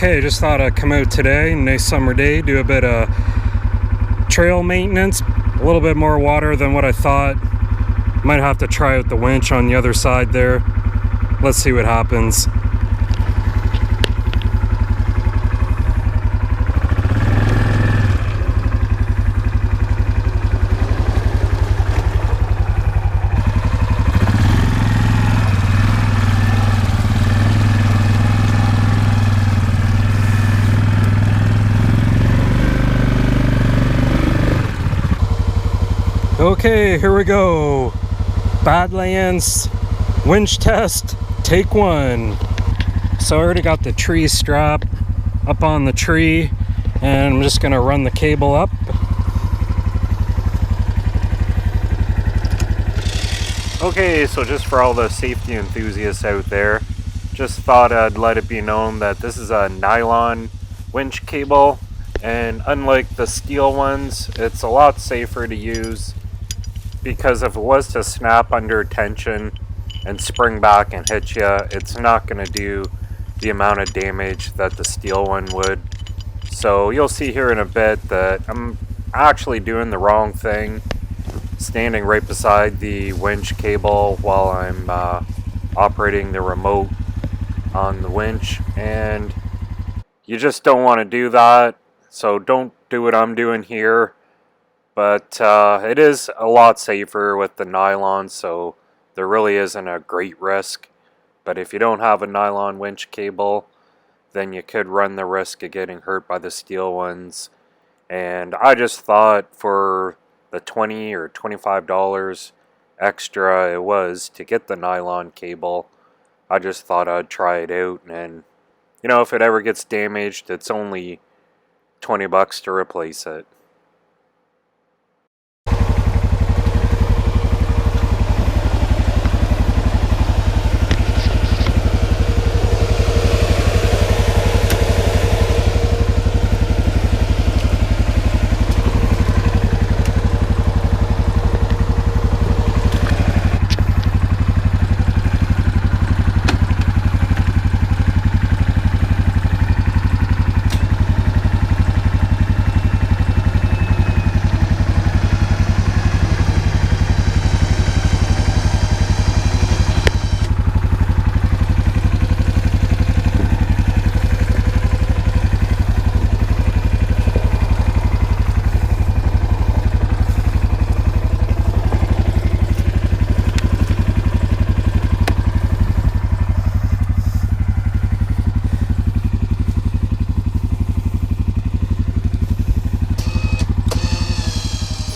Okay, just thought I'd come out today, nice summer day, do a bit of trail maintenance, a little bit more water than what I thought. Might have to try out the winch on the other side there. Let's see what happens. Okay, here we go. Badlands winch test, take one. So I already got the tree strap up on the tree, and I'm just gonna run the cable up. Okay, so just for all the safety enthusiasts out there, just thought I'd let it be known that this is a nylon winch cable, and unlike the steel ones, it's a lot safer to use, because if it was to snap under tension and spring back and hit you, it's not going to do the amount of damage that the steel one would. So you'll see here in a bit that I'm actually doing the wrong thing, standing right beside the winch cable while I'm operating the remote on the winch, and you just don't want to do that. So don't do what I'm doing here. But it is a lot safer with the nylon, so there really isn't a great risk. But if you don't have a nylon winch cable, then you could run the risk of getting hurt by the steel ones. And I just thought for the $20 or $25 extra it was to get the nylon cable, I just thought I'd try it out. And, you know, if it ever gets damaged, it's only $20 to replace it.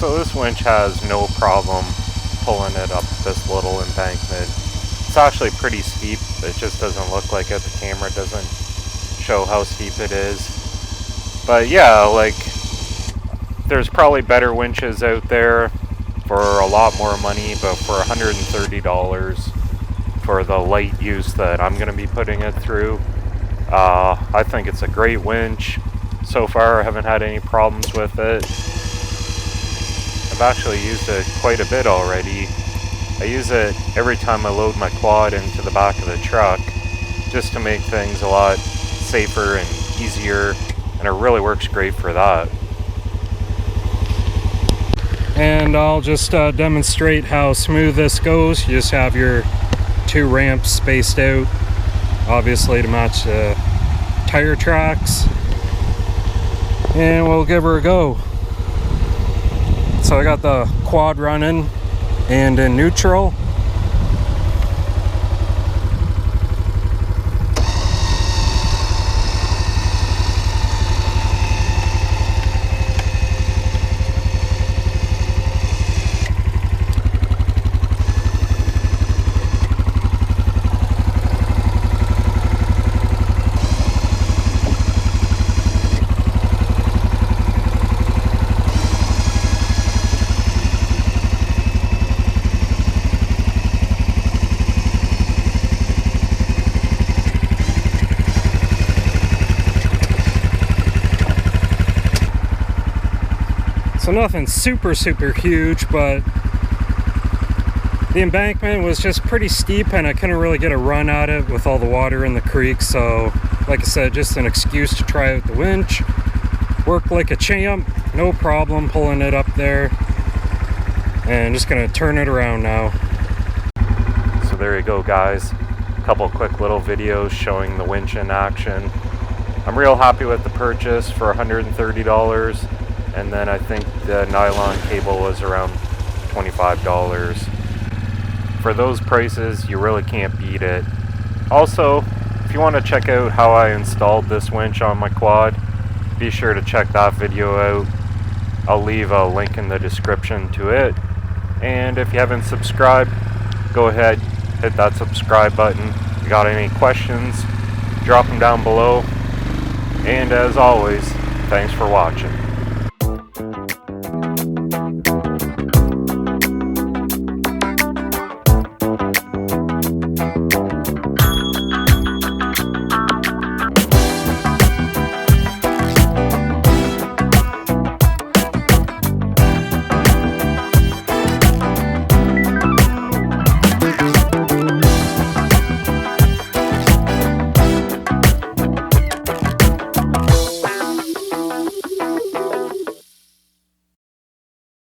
So this winch has no problem pulling it up this little embankment. It's actually pretty steep. It just doesn't look like it. The camera doesn't show how steep it is. But yeah, like, there's probably better winches out there for a lot more money, but for $130 for the light use that I'm going to be putting it through, I think it's a great winch. So far I haven't had any problems with it. I've actually used it quite a bit already. I use it every time I load my quad into the back of the truck, just to make things a lot safer and easier, and it really works great for that. And I'll just demonstrate how smooth this goes. You just have your two ramps spaced out, obviously to match the tire tracks, and we'll give her a go. So I got the quad running and in neutral. So nothing super huge, but the embankment was just pretty steep and I couldn't really get a run at it with all the water in the creek, so Like I said, just an excuse to try out the winch. Work like a champ, no problem pulling it up there. And just gonna turn it around now. So there you go, guys. A couple quick little videos showing the winch in action. I'm real happy with the purchase for $130, and then I think the nylon cable was around $25. For those prices, you really can't beat it. Also, if you want to check out how I installed this winch on my quad, be sure to check that video out. I'll leave a link in the description to it. And if you haven't subscribed, go ahead, hit that subscribe button. If you got any questions, drop them down below. And as always, thanks for watching.